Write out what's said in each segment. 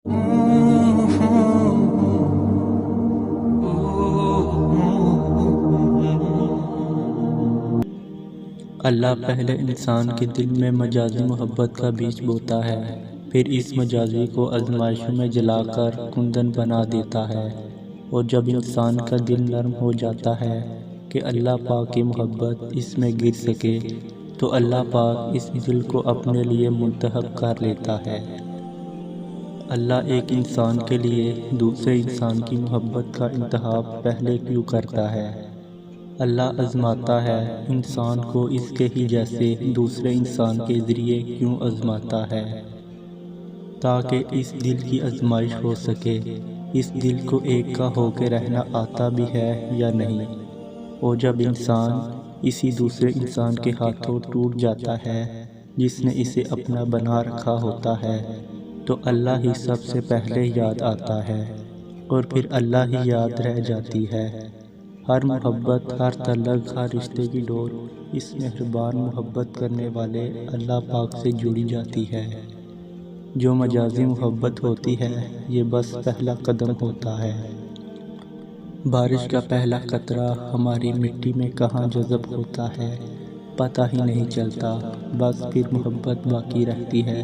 اللہ پہلے انسان کے دل میں مجازی محبت کا بیج بوتا ہے، پھر اس مجازی کو آزمائشوں میں جلا کر کندن بنا دیتا ہے، اور جب انسان کا دل نرم ہو جاتا ہے کہ اللہ پاک کی محبت اس میں گر سکے، تو اللہ پاک اس دل کو اپنے لیے منتخب کر لیتا ہے۔ اللہ ایک انسان کے لیے دوسرے انسان کی محبت کا انتخاب پہلے کیوں کرتا ہے؟ اللہ آزماتا ہے انسان کو اس کے ہی جیسے دوسرے انسان کے ذریعے کیوں آزماتا ہے؟ تاکہ اس دل کی آزمائش ہو سکے، اس دل کو ایک کا ہو کے رہنا آتا بھی ہے یا نہیں۔ اور جب انسان اسی دوسرے انسان کے ہاتھوں ٹوٹ جاتا ہے جس نے اسے اپنا بنا رکھا ہوتا ہے، تو اللہ ہی سب سے پہلے یاد آتا ہے، اور پھر اللہ ہی یاد رہ جاتی ہے۔ ہر محبت، ہر تعلق، ہر رشتے کی ڈور اس مہربان محبت کرنے والے اللہ پاک سے جڑی جاتی ہے۔ جو مجازی محبت ہوتی ہے، یہ بس پہلا قدم ہوتا ہے۔ بارش کا پہلا قطرہ ہماری مٹی میں کہاں جذب ہوتا ہے، پتہ ہی نہیں چلتا، بس پھر محبت باقی رہتی ہے۔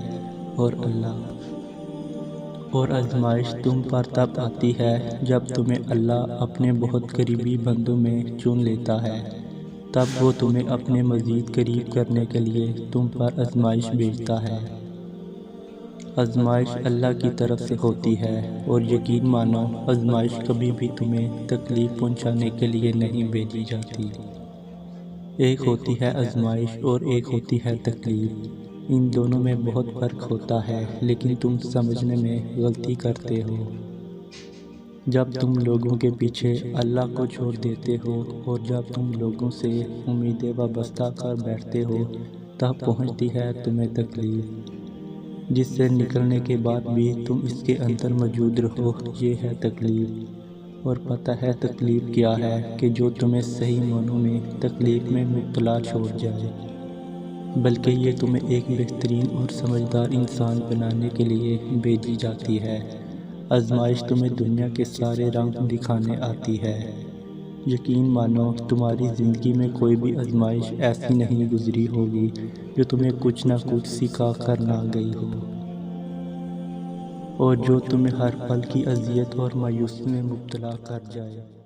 اور آزمائش تم پر تب آتی ہے جب تمہیں اللہ اپنے بہت قریبی بندوں میں چن لیتا ہے، تب وہ تمہیں اپنے مزید قریب کرنے کے لیے تم پر آزمائش بھیجتا ہے۔ آزمائش اللہ کی طرف سے ہوتی ہے، اور یقین مانو آزمائش کبھی بھی تمہیں تکلیف پہنچانے کے لیے نہیں بھیجی جاتی۔ ایک ہوتی ہے آزمائش اور ایک ہوتی ہے تکلیف، ان دونوں میں بہت فرق ہوتا ہے، لیکن تم سمجھنے میں غلطی کرتے ہو۔ جب تم لوگوں کے پیچھے اللہ کو چھوڑ دیتے ہو، اور جب تم لوگوں سے امیدیں وابستہ کر بیٹھتے ہو، تب پہنچتی ہے تمہیں تکلیف، جس سے نکلنے کے بعد بھی تم اس کے اندر موجود رہو، یہ ہے تکلیف۔ اور پتہ ہے تکلیف کیا ہے؟ کہ جو تمہیں صحیح معنوں میں تکلیف میں مبتلا چھوڑ جائے، بلکہ یہ تمہیں ایک بہترین اور سمجھدار انسان بنانے کے لیے بھیجی جاتی ہے۔ آزمائش تمہیں دنیا کے سارے رنگ دکھانے آتی ہے۔ یقین مانو تمہاری زندگی میں کوئی بھی آزمائش ایسی نہیں گزری ہوگی جو تمہیں کچھ نہ کچھ سکھا کر نہ گئی ہو، اور جو تمہیں ہر پل کی اذیت اور مایوسی میں مبتلا کر جائے۔